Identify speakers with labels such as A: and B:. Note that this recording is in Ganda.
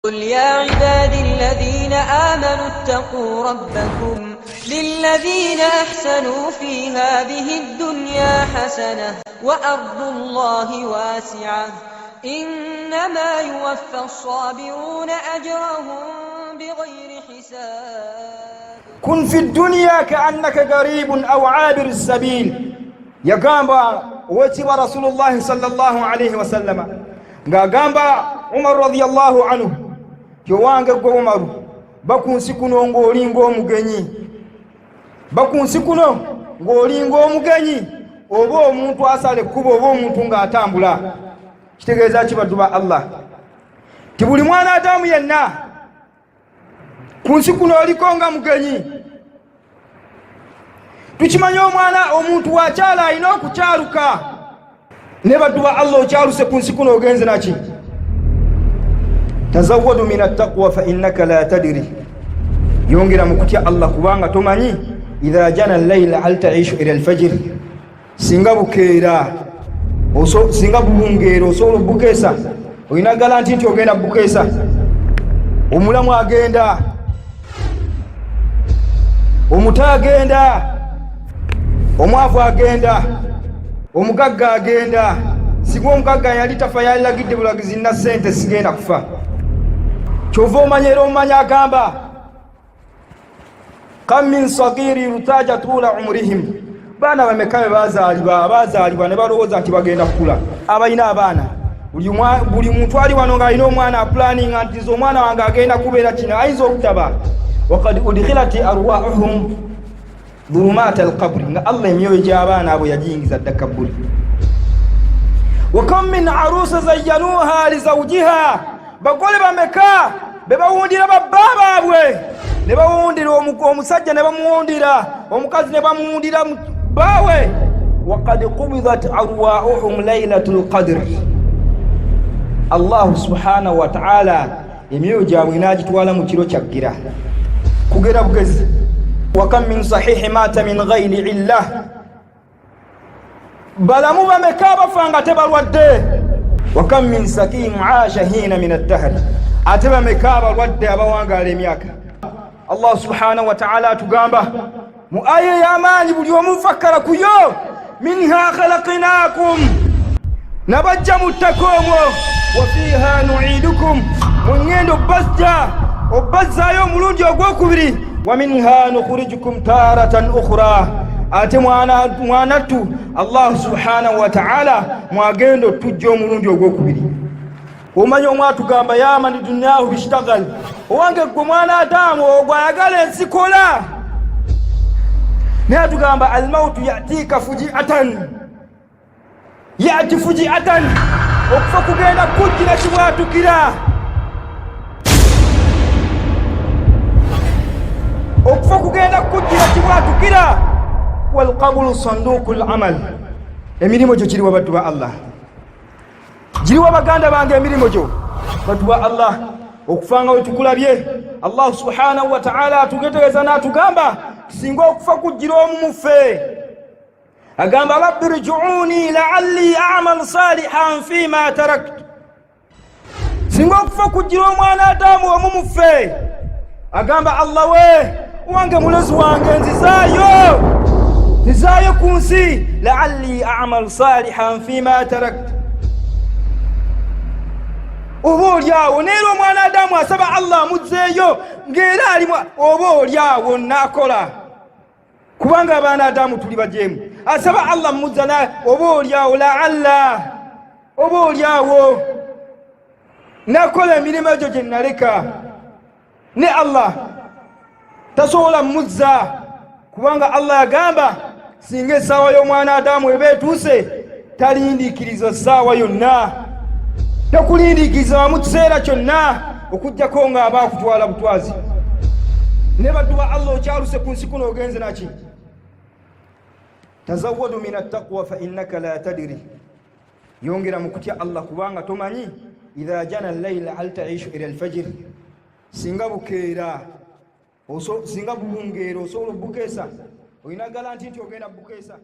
A: قل يا عبادي الذين آمنوا اتقوا ربكم للذين أحسنوا في هذه الدنيا حسنة وأرض الله واسعة إنما يوفى الصابرون أجرهم بغير حساب.
B: كن في الدنيا كأنك قريب أو عابر السبيل. يقام وتب رسول الله صلى الله عليه وسلم قام عمر رضي الله عنه kiwange gwo Umaru bakunsi kuno ng'olinga omugenyi, bakunsi kuno ng'olinga omugenyi, oba omuntu asale kubo oba omuntu ng'atambula. Kitegeeza kibaddu ba Allah ti buli mwana Adamu yenna kunsi kuno oliko nga mugenyi. Tukimanya omwana omuntu wakyala alina okukyaluka, ne baddu ba Allah okyaluse kunsi kuno ogenze naki. تزودوا من التقوى فإنك لا تدري. يونغرا مكتيا الله كبانغا توماني إذا جاء الليل هل تعيش إلى الفجر. سينغابو كيرا وسو سينغابو مونغيرو سولو بوكيسا وينا غالانتي توغينا بوكيسا omulamu agenda omuta agenda omwavu agenda omugagga agenda. Singa omugagga yali tafa yalagidde bulagizi na sente sigenda kufa. Kyova omanyera omanya agamba kam min sagiri rutaja tula umrihim. Baana bamekabe bazaalibwa ne balowooza nti bagenda kukula. Abalina abaana buli muntu ali wano ng'alina omwana planning nti nze omwana wange agenda kubeera kino ayinza okutaba. Wakad udkhilati arwahuhum dhulumat alqabri. Nga Allah emyoyo gy'abaana abo yagiyingiza ddaka bbuli. Wakam min arusa zayyanuha li zawjiha. Bagole bameka bebawundira babba baabwe, ne bawundira omusajja ne bamuwundira, omukazi ne bamuwundira baawe. Waqad qubidat arwahuhum laylatul qadr. Allah subhanahu wa ta'ala emyoyo gyabwe n'agitwala mu kiro kyaggira kugera bugezi. Wakam min sahihi mata min ghayri illah. Balamu bameka bafanga tebalwadde. Wakam min sakim aasha hina min ad-dahr. Ate bameka balwadde abawangala emyaka. Allah subhanahu wa ta'ala atugamba mu aya y'amaanyi buli omu fakkara kuyo, minha khalaqnakum, nabajja mu ttaka omwo, wa fiha nu'idukum, mu ngendo obbazaayo omulundi ogwokubiri, wa minha nukhrijukum taratan ukhra. Ate mwanatu Allah subhanahu wa ta'ala mwagendo tujja omulundi ogwokubiri. Omanya omwatugamba yamani dunyahu bishtagal. Owange gwe mwana Adamu ogwayagala ensikola. Naye atugamba almautu yatika fujiatan. Yati fujiatan. Okufa kugenda kujjira kibwatukira. Okufa kugenda kujjira kibwatukira. والقبر صندوق العمل. Emirimu gyo kiriwa baddu ba Allah, giriwa baganda bange emirimu gyo baddu ba Allah. Okufanga wetukulabye Allah subhanahu wa ta'ala atugetegeeza n'atugamba singa okufa kujjira omu muffe, agamba rabbi rji'uni la'alli a'mal salihan fima taraktu. Singa okufa kujjira omwana Adamu omu muffe, agamba Allah wange mulezi wange nzizaayo kunsi la'alli a'mal salihan fima taraktu. Oba olyawo neera omwana Adamu asaba Allah amuzzeeyo ng'era alimu, oba olyawo nakola, kubanga abaana Adamu tuli bajeemu. Asaba Allah amuzza naye oba olyawo la'alla, oba olyawo nakola emirimu egyo gye naleka, ne Allah tasobola muzza, kubanga Allah yagamba singa essaawa y'omwana Adamu eba etuuse talindiikiriza essaawa yonna, takulindiikiriza wamu kiseera kyonna okujjako ng'aba akutwala butwazi. Ne baddu ba Allah okyaluse ku nsi kuno ogenze naki. Tazawwadu min attaqwa fa innaka la tadri. Yongera mu kutya Allah kubanga tomanyi. Idha jana al-layla hal ta'ishu ila al-fajr. Singa bukeera singa bubungeera osobola bukeesa, oyina garanti nti ogenda bukeesa.